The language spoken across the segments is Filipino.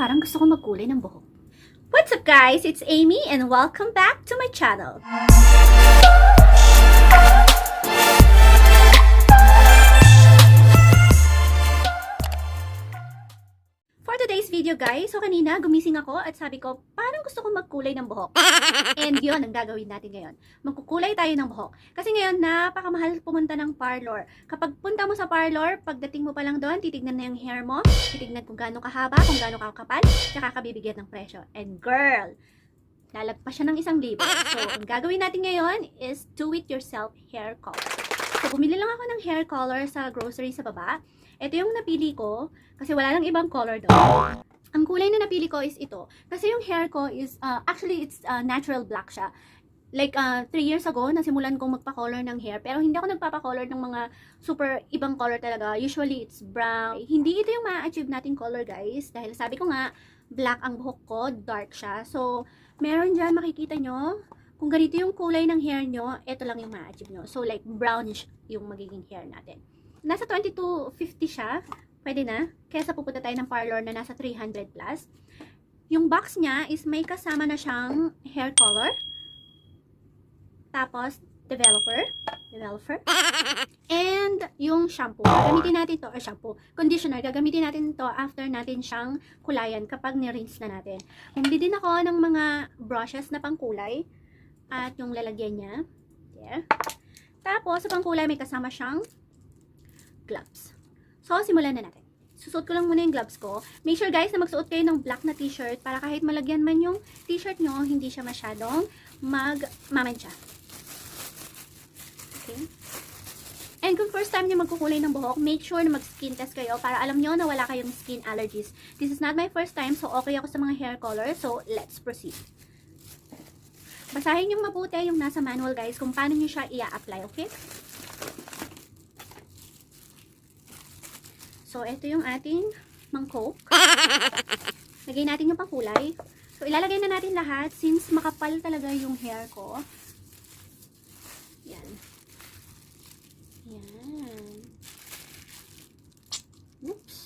Parang gusto ko magkulay ng buhok. What's up guys? It's Amy and welcome back to my channel. For today's video guys, so kanina gumising ako at sabi ko, parang gusto ko magkulay ng buhok. And yun ang gagawin natin ngayon. Magkukulay tayo ng buhok. Kasi ngayon, napakamahal pumunta ng parlor. Kapag punta mo sa parlor, pagdating mo pa lang doon, titignan na yung hair mo, titignan kung gaano kahaba, kung gaano kakapal, tsaka kabibigyan ng presyo. And girl, lalagpas siya ng 1,000. So, ang gagawin natin ngayon is do-it-yourself hair color. So, bumili lang ako ng hair color sa grocery sa baba. Ito yung napili ko kasi wala lang ibang color doon. Ang kulay na napili ko is ito. Kasi yung hair ko is, actually, it's natural black siya. Like, 3 years ago, nasimulan kong magpa-color ng hair. Pero hindi ako nagpapa-color ng mga super ibang color talaga. Usually, it's brown. Hindi ito yung ma-achieve nating color, guys. Dahil sabi ko nga, black ang buhok ko, dark siya. So, meron dyan, makikita nyo. Kung ganito yung kulay ng hair nyo, ito lang yung ma-achieve nyo. So, like, brownish yung magiging hair natin. Nasa 2250 siya. Pwede na. Kesa pupunta tayo ng parlor na nasa 300 plus. Yung box niya is may kasama na siyang hair color. Tapos, developer. And yung shampoo. Gagamitin natin to, or shampoo. Conditioner. Gagamitin natin to after natin siyang kulayan kapag ni-rinse na natin. Bumili din ako ng mga brushes na pangkulay. At yung lalagyan niya. There. Tapos, sa pangkulay may kasama siyang gloves. So, simulan na natin. Susuot ko lang muna yung gloves ko. Make sure guys na magsuot kayo ng black na t-shirt para kahit malagyan man yung t-shirt nyo, hindi siya masyadong magmamantsa. Okay? And kung first time nyo magkukulay ng buhok, make sure na mag-skin test kayo para alam nyo na wala kayong skin allergies. This is not my first time, so okay ako sa mga hair color. So, let's proceed. Basahin yung mabuti yung nasa manual guys kung paano nyo siya i-apply, okay? So, ito yung ating mangkok. Lagay natin yung pangkulay. So, ilalagay na natin lahat since makapal talaga yung hair ko. Yan. Yan. Oops.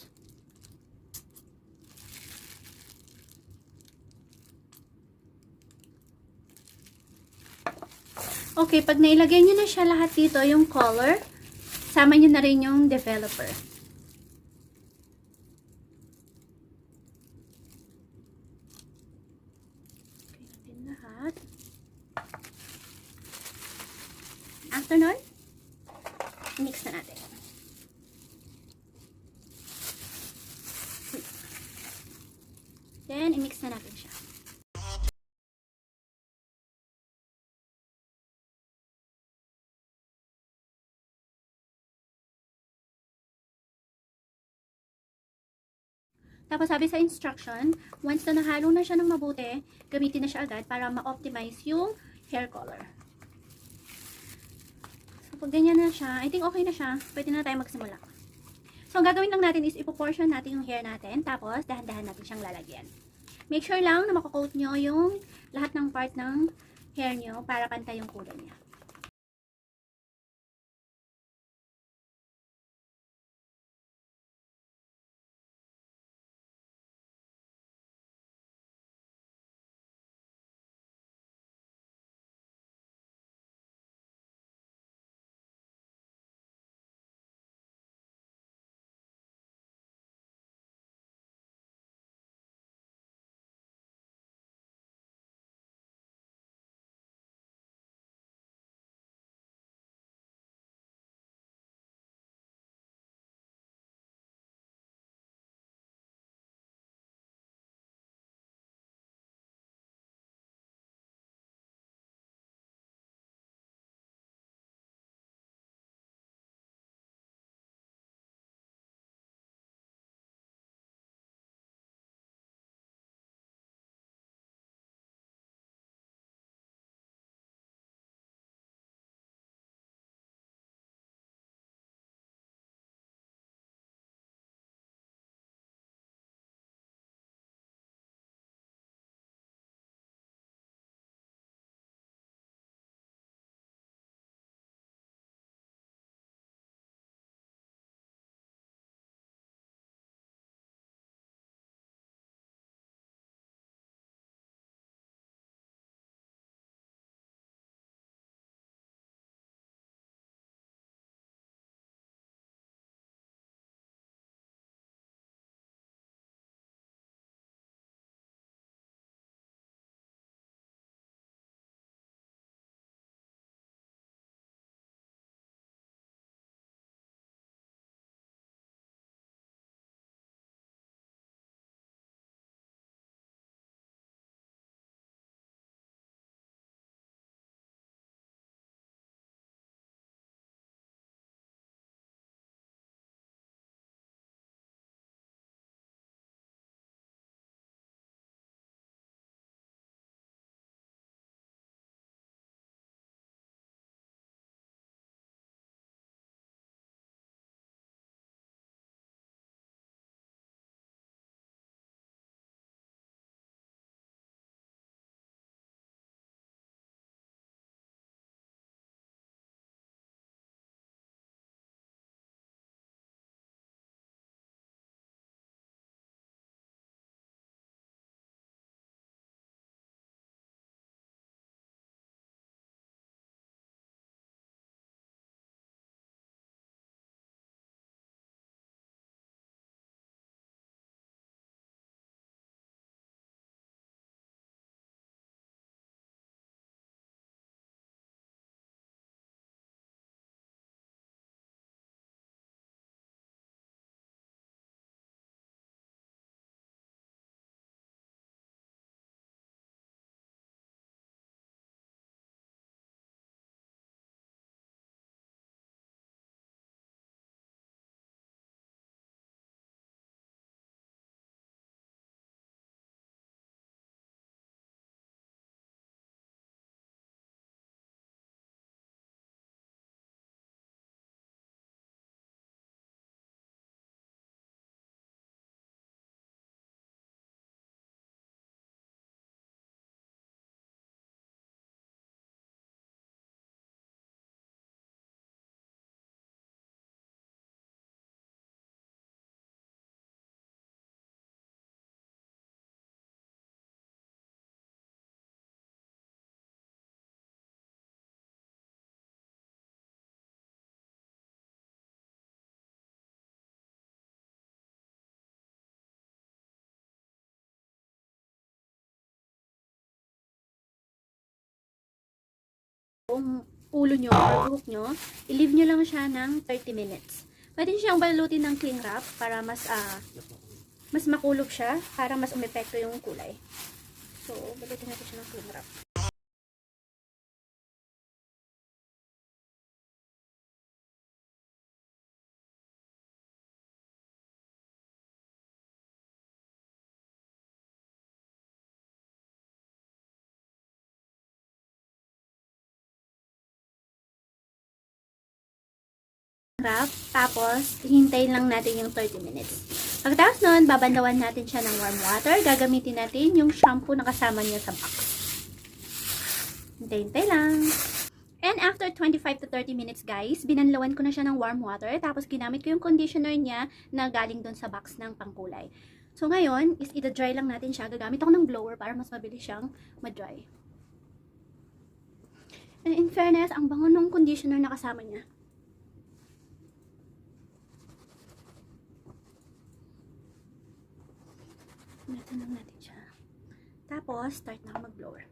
Okay, pag nailagay nyo na siya lahat dito, yung color, sama nyo na rin yung developer. Lahat. After nun, mix na natin. Then, i-mix na natin siya. Tapos sabi sa instruction, once na nahalo na siya ng mabuti, gamitin na siya agad para ma-optimize yung hair color. So pag ganyan na siya, I think okay na siya, pwede na tayo magsimula. So ang gagawin lang natin is ipo-portion natin yung hair natin, tapos dahan-dahan natin siyang lalagyan. Make sure lang na makakoat nyo yung lahat ng part ng hair nyo para pantay yung kulay niya. buong ulo nyo or buhok nyo, i-leave nyo lang siya ng 30 minutes. Pwede nyo siyang balutin ng cling wrap para mas makulog siya, para mas umepekto yung kulay. So, balutin natin siya ng cling wrap. Tapos, hintayin lang natin yung 30 minutes. Pagkatapos nun, babandawan natin siya ng warm water. Gagamitin natin yung shampoo na kasama niya sa box. Hintay-hintay lang. And after 25 to 30 minutes, guys, binanlawan ko na siya ng warm water. Tapos, ginamit ko yung conditioner niya na galing doon sa box ng pangkulay. So, ngayon, is ida-dry lang natin siya. Gagamit ako ng blower para mas mabilis siyang ma-dry. And in fairness, ang bango ng conditioner na kasama niya. Ito lang natin siya. Tapos, start na ako mag-blower.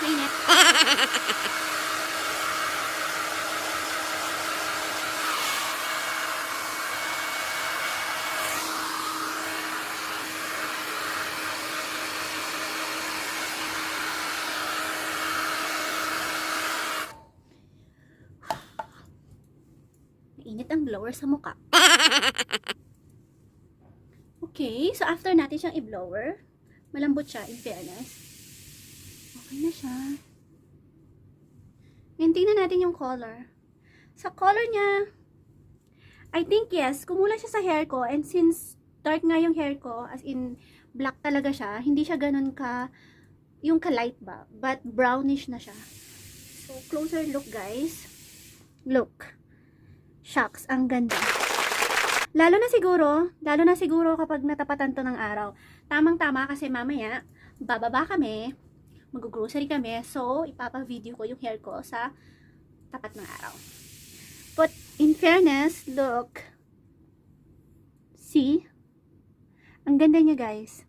Mainit. Mainit ang blower sa mukha. Okay, so after natin siyang i-blower, malambot siya, in fairness. Okay na siya. Ngayon, tingnan natin yung color. Sa color niya, I think yes, kumula siya sa hair ko, and since dark nga yung hair ko, as in black talaga siya, hindi siya ganun yung ka-light ba, but brownish na siya. So, closer look guys. Look. Shucks, ang ganda. Lalo na siguro kapag natapatan to ng araw. Tamang-tama kasi mamaya, bababa kami, mag-grocery kami, so ipapa-video ko yung hair ko sa tapat ng araw. But in fairness, look. See? Ang ganda niya guys.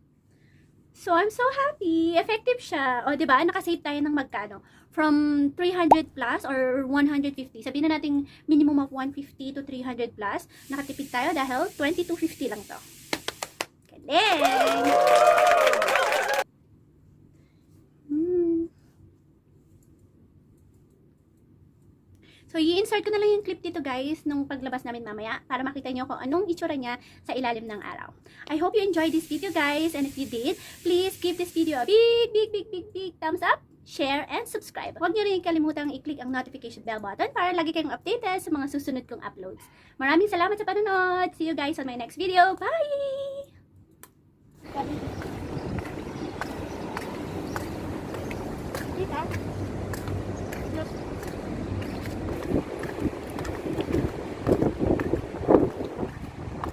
So I'm so happy. Effective siya. O diba, nakasave tayo ng magkano? From 300 plus or 150. Sabihin na natin minimum of 150 to 300 plus. Nakatipid tayo dahil 20 to 50 lang to. Galing! So, i-insert ko na lang yung clip dito guys nung paglabas namin mamaya para makita nyo kung anong itsura niya sa ilalim ng araw. I hope you enjoyed this video guys, and if you did, please give this video a big thumbs up, share, and subscribe. Huwag nyo rin kalimutang i-click ang notification bell button para lagi kayong updated sa mga susunod kong uploads. Maraming salamat sa panonood! See you guys on my next video. Bye! Dito.